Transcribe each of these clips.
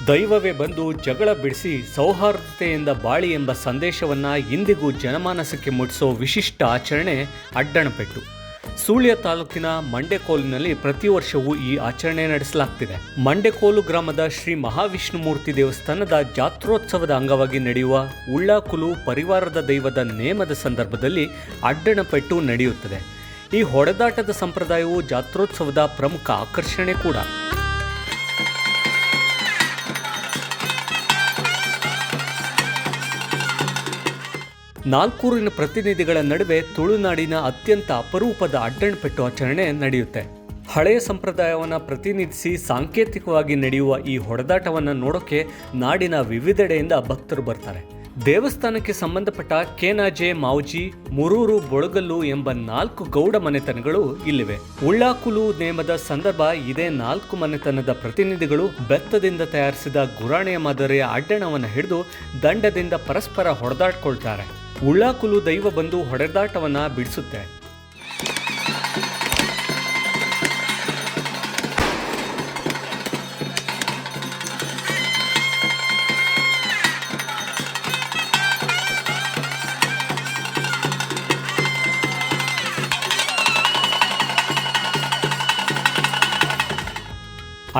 ದೈವವೇ ಬಂದು ಜಗಳ ಬಿಡಿಸಿ ಸೌಹಾರ್ದತೆಯಿಂದ ಬಾಳಿ ಎಂಬ ಸಂದೇಶವನ್ನು ಇಂದಿಗೂ ಜನಮಾನಸಕ್ಕೆ ಮೂಡಿಸೋ ವಿಶಿಷ್ಟ ಆಚರಣೆ ಅಡ್ಡಣಪೆಟ್ಟು. ಸುಳ್ಯ ತಾಲೂಕಿನ ಮಂಡೆಕೋಲಿನಲ್ಲಿ ಪ್ರತಿ ವರ್ಷವೂ ಈ ಆಚರಣೆ ನಡೆಸಲಾಗ್ತಿದೆ. ಮಂಡೆಕೋಲು ಗ್ರಾಮದ ಶ್ರೀ ಮಹಾವಿಷ್ಣುಮೂರ್ತಿ ದೇವಸ್ಥಾನದ ಜಾತ್ರೋತ್ಸವದ ಅಂಗವಾಗಿ ನಡೆಯುವ ಉಳ್ಳಾಕುಲು ಪರಿವಾರದ ದೈವದ ನೇಮದ ಸಂದರ್ಭದಲ್ಲಿ ಅಡ್ಡಣಪೆಟ್ಟು ನಡೆಯುತ್ತದೆ. ಈ ಹೊಡೆದಾಟದ ಸಂಪ್ರದಾಯವು ಜಾತ್ರೋತ್ಸವದ ಪ್ರಮುಖ ಆಕರ್ಷಣೆ ಕೂಡ. ನಾಲ್ಕೂರಿನ ಪ್ರತಿನಿಧಿಗಳ ನಡುವೆ ತುಳುನಾಡಿನ ಅತ್ಯಂತ ಅಪರೂಪದ ಅಡ್ಡಣಪೆಟ್ಟು ಆಚರಣೆ ನಡೆಯುತ್ತೆ. ಹಳೆಯ ಸಂಪ್ರದಾಯವನ್ನು ಪ್ರತಿನಿಧಿಸಿ ಸಾಂಕೇತಿಕವಾಗಿ ನಡೆಯುವ ಈ ಹೊಡೆದಾಟವನ್ನು ನೋಡೋಕೆ ನಾಡಿನ ವಿವಿಧೆಡೆಯಿಂದ ಭಕ್ತರು ಬರ್ತಾರೆ. ದೇವಸ್ಥಾನಕ್ಕೆ ಸಂಬಂಧಪಟ್ಟ ಕೇನಾಜೆ, ಮಾವುಜಿ, ಮುರೂರು, ಬೊಳಗಲ್ಲು ಎಂಬ 4 ಗೌಡ ಮನೆತನಗಳು ಇಲ್ಲಿವೆ. ಉಳ್ಳಾಕುಲು ನೇಮದ ಸಂದರ್ಭ ಇದೇ 4 ಮನೆತನದ ಪ್ರತಿನಿಧಿಗಳು ಬೆತ್ತದಿಂದ ತಯಾರಿಸಿದ ಗುರಾಣಿಯ ಮಾದರಿಯ ಅಡ್ಡಣವನ್ನು ಹಿಡಿದು ದಂಡದಿಂದ ಪರಸ್ಪರ ಹೊಡೆದಾಡ್ಕೊಳ್ತಾರೆ. ಉಳ್ಳಾಕುಲು ದೈವ ಬಂದು ಹೊಡೆದಾಟವನ್ನು ಬಿಡಿಸುತ್ತೆ.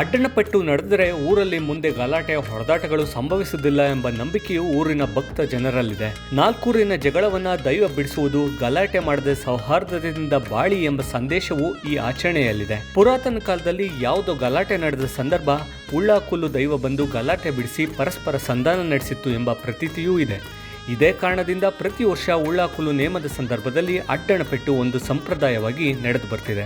ಅಡ್ಡಣಪೆಟ್ಟು ನಡೆದರೆ ಊರಲ್ಲಿ ಮುಂದೆ ಗಲಾಟೆ, ಹೊಡೆದಾಟಗಳು ಸಂಭವಿಸುವುದಿಲ್ಲ ಎಂಬ ನಂಬಿಕೆಯು ಊರಿನ ಭಕ್ತ ಜನರಲ್ಲಿದೆ. ನಾಲ್ಕೂರಿನ ಜಗಳವನ್ನು ದೈವ ಬಿಡಿಸುವುದು, ಗಲಾಟೆ ಮಾಡದೆ ಸೌಹಾರ್ದತೆಯಿಂದ ಬಾಳಿ ಎಂಬ ಸಂದೇಶವು ಈ ಆಚರಣೆಯಲ್ಲಿದೆ. ಪುರಾತನ ಕಾಲದಲ್ಲಿ ಯಾವುದೋ ಗಲಾಟೆ ನಡೆದ ಸಂದರ್ಭ ಉಳ್ಳಾಕುಲು ದೈವ ಬಂದು ಗಲಾಟೆ ಬಿಡಿಸಿ ಪರಸ್ಪರ ಸಂಧಾನ ನಡೆಸಿತ್ತು ಎಂಬ ಪ್ರತೀತಿಯೂ ಇದೆ. ಇದೇ ಕಾರಣದಿಂದ ಪ್ರತಿ ವರ್ಷ ಉಳ್ಳಾಕುಲು ನೇಮದ ಸಂದರ್ಭದಲ್ಲಿ ಅಡ್ಡಣಪೆಟ್ಟು ಒಂದು ಸಂಪ್ರದಾಯವಾಗಿ ನಡೆದು ಬರ್ತಿದೆ.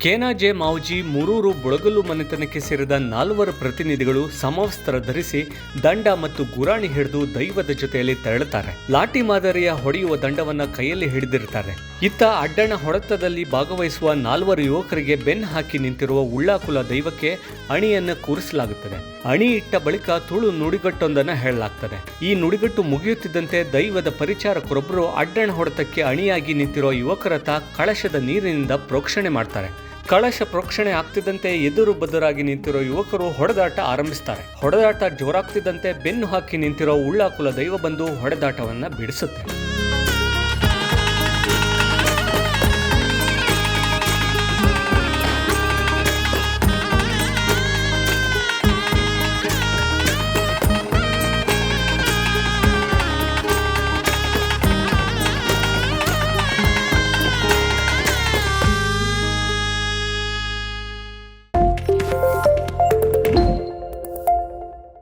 ಕೇನಾಜೆ, ಮಾವುಜಿ, ಮುರೂರು, ಬೊಳಗಲ್ಲು ಮನೆತನಕ್ಕೆ ಸೇರಿದ 4 ಪ್ರತಿನಿಧಿಗಳು ಸಮವಸ್ತ್ರ ಧರಿಸಿ ದಂಡ ಮತ್ತು ಗುರಾಣಿ ಹಿಡಿದು ದೈವದ ಜೊತೆಯಲ್ಲಿ ತೆರಳುತ್ತಾರೆ. ಲಾಠಿ ಮಾದರಿಯ ಹೊಡೆಯುವ ದಂಡವನ್ನು ಕೈಯಲ್ಲಿ ಹಿಡಿದಿರುತ್ತಾರೆ. ಇತ್ತ ಅಡ್ಡಣ ಹೊಡೆತದಲ್ಲಿ ಭಾಗವಹಿಸುವ 4 ಯುವಕರಿಗೆ ಬೆನ್ನು ಹಾಕಿ ನಿಂತಿರುವ ಉಳ್ಳಾಕುಲ ದೈವಕ್ಕೆ ಅಣಿಯನ್ನು ಕೂರಿಸಲಾಗುತ್ತದೆ. ಅಣಿ ಇಟ್ಟ ಬಳಿಕ ತುಳು ನುಡಿಗಟ್ಟೊಂದನ್ನು ಹೇಳಲಾಗ್ತದೆ. ಈ ನುಡಿಗಟ್ಟು ಮುಗಿಯುತ್ತಿದ್ದಂತೆ ದೈವದ ಪರಿಚಾರಕರೊಬ್ಬರು ಅಡ್ಡಣ ಹೊಡೆತಕ್ಕೆ ಅಣಿಯಾಗಿ ನಿಂತಿರುವ ಯುವಕರತ್ತ ಕಳಶದ ನೀರಿನಿಂದ ಪ್ರೋಕ್ಷಣೆ ಮಾಡ್ತಾರೆ. ಕಳಶ ಪ್ರೋಕ್ಷಣೆ ಆಗ್ತಿದ್ದಂತೆ ಎದುರು ಬದುರಾಗಿ ನಿಂತಿರೋ ಯುವಕರು ಹೊಡೆದಾಟ ಆರಂಭಿಸ್ತಾರೆ. ಹೊಡೆದಾಟ ಜೋರಾಗ್ತಿದ್ದಂತೆ ಬೆನ್ನು ಹಾಕಿ ನಿಂತಿರೋ ಉಳ್ಳಾಕುಲ ದೈವ ಬಂದು ಹೊಡೆದಾಟವನ್ನು ಬಿಡಿಸುತ್ತೆ.